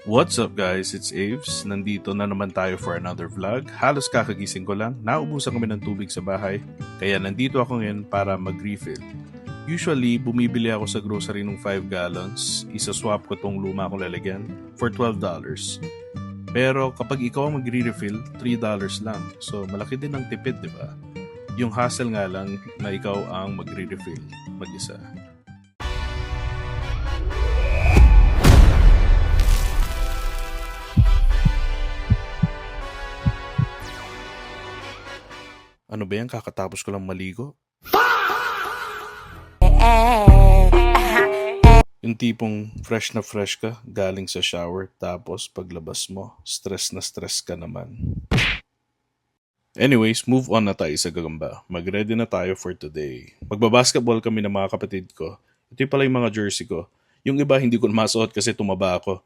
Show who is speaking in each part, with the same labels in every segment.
Speaker 1: What's up guys? It's Aves. Nandito na naman tayo for another vlog. Halos kakagising ko lang. Naubusan kami ng tubig sa bahay. Kaya nandito ako ngayon para mag-refill. Usually, bumibili ako sa grocery ng 5 gallons. Isa-swap ko tong luma kong lalagyan for $12. Pero kapag ikaw ang magre-refill, $3 lang. So malaki din ang tipid, di ba? Yung hassle nga lang na ikaw ang magre-refill mag-isa. Ano ba yan? Kakatapos ko lang maligo. Yung tipong fresh na fresh ka galing sa shower tapos paglabas mo, stress na stress ka naman. Anyways, move on na tayo sa gagamba. Mag-ready na tayo for today. Magbabasketball kami ng mga kapatid ko. Ito pala yung mga jersey ko. Yung iba hindi ko masuot kasi tumaba ako.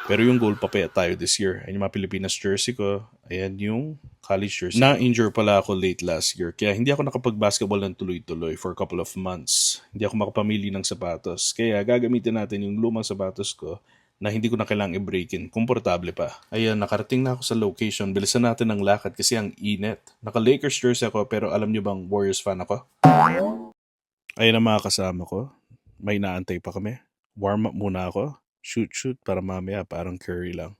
Speaker 1: Pero yung goal papaya tayo this year. Ayan yung mga Pilipinas jersey ko. Ayan yung college jersey. Na-injure pala ako late last year. Kaya hindi ako nakapag-basketball ng tuloy-tuloy for a couple of months. Hindi ako makapamili ng sapatos. Kaya gagamitin natin yung lumang sapatos ko na hindi ko na kailangang i-breakin. Komportable pa. Ayan, nakarating na ako sa location. Bilisan natin ang lakad kasi ang init. Naka-Lakers jersey ako pero alam nyo bang Warriors fan ako? Ayan ang mga kasama ko. May naantay pa kami. Warm up muna ako. Shoot para mamaya parang Curry lang.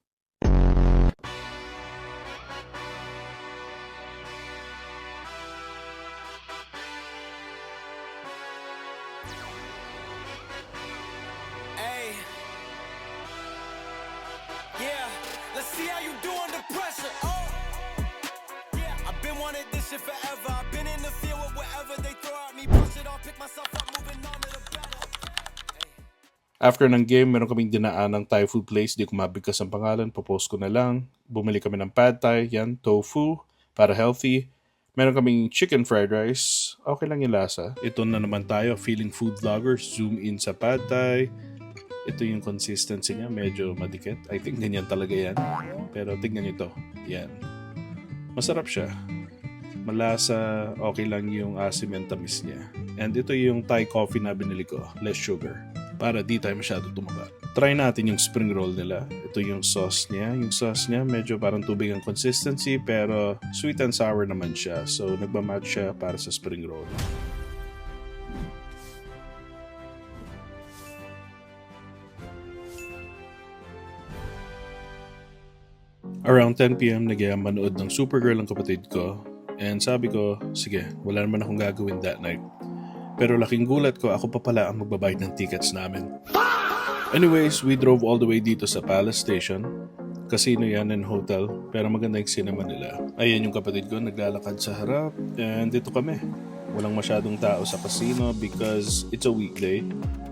Speaker 2: Hey. Yeah, let's see how you do under pressure. Oh. Yeah, I've been wanting this shit forever. I've been in the field with whatever they throw at me. Brush it off, pick myself up, moving on to the better.
Speaker 1: After ng game, meron kaming dinaan ng Thai food place. Di ko mabigkas ang pangalan. Popost ko na lang. Bumili kami ng pad thai. Yan, tofu. Para healthy. Meron kaming chicken fried rice. Okay lang yung lasa. Ito na naman tayo. Feeling food vloggers. Zoom in sa pad thai. Ito yung consistency niya. Medyo madikit. I think ganyan talaga yan. Pero tignan nyo to. Yan. Masarap siya. Malasa. Okay lang yung asim and tamis niya. And ito yung Thai coffee na binili ko. Less sugar. Para di tayo masyado tumaba. Try natin yung spring roll nila. Ito yung sauce niya. Yung sauce niya medyo parang tubig ang consistency pero sweet and sour naman siya. So nagmamatch siya para sa spring roll. Around 10 p.m. manood ng Supergirl ang kapatid ko. And sabi ko, sige, wala naman akong gagawin that night. Pero laking gulat ko, ako pa pala ang magbabayad ng tickets namin. Anyways, we drove all the way dito sa Palace Station. Casino yan and hotel, pero maganda yung cinema nila. Ayan yung kapatid ko, naglalakad sa harap. And dito kami. Walang masyadong tao sa casino because it's a weekday.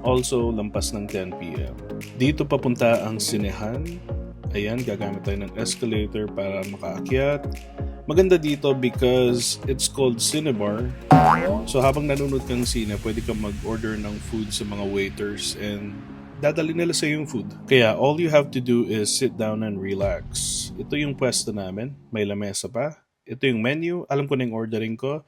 Speaker 1: Also, lampas ng 10 p.m. Dito papunta ang sinehan. Ayan, gagamit tayo ng escalator para makaakyat. Maganda dito because it's called Cinebar. So habang nanonood kang sine, pwede kang mag-order ng food sa mga waiters and dadali nila sa yung food. Kaya all you have to do is sit down and relax. Ito yung pwesto namin. May lamesa pa. Ito yung menu. Alam ko na yung ordering ko.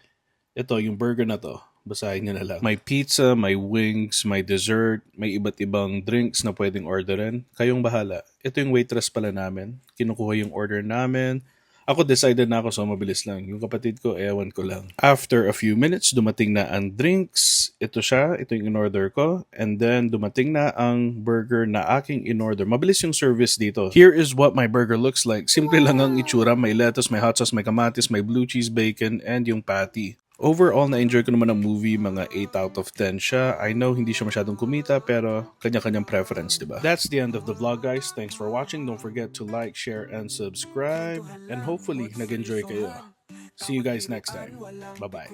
Speaker 1: Ito yung burger na to. Basahin nyo na lang. May pizza, may wings, may dessert, may iba't ibang drinks na pwedeng orderin. Kayong bahala. Ito yung waitress pala namin. Kinukuha yung order namin. Ako decided na ako so mabilis lang. Yung kapatid ko, ewan ko lang. After a few minutes, dumating na ang drinks. Ito siya, ito yung in-order ko. And then dumating na ang burger na aking in-order. Mabilis yung service dito. Here is what my burger looks like. Simple lang ang itsura. May lettuce, may hot sauce, may kamatis, may blue cheese bacon, and yung patty. Overall, na-enjoy ko naman ang movie, mga 8 out of 10 siya. I know hindi siya masyadong kumita, pero kanya-kanyang preference, diba? That's the end of the vlog, guys. Thanks for watching. Don't forget to like, share, and subscribe. And hopefully, nag-enjoy kayo. See you guys next time. Bye-bye.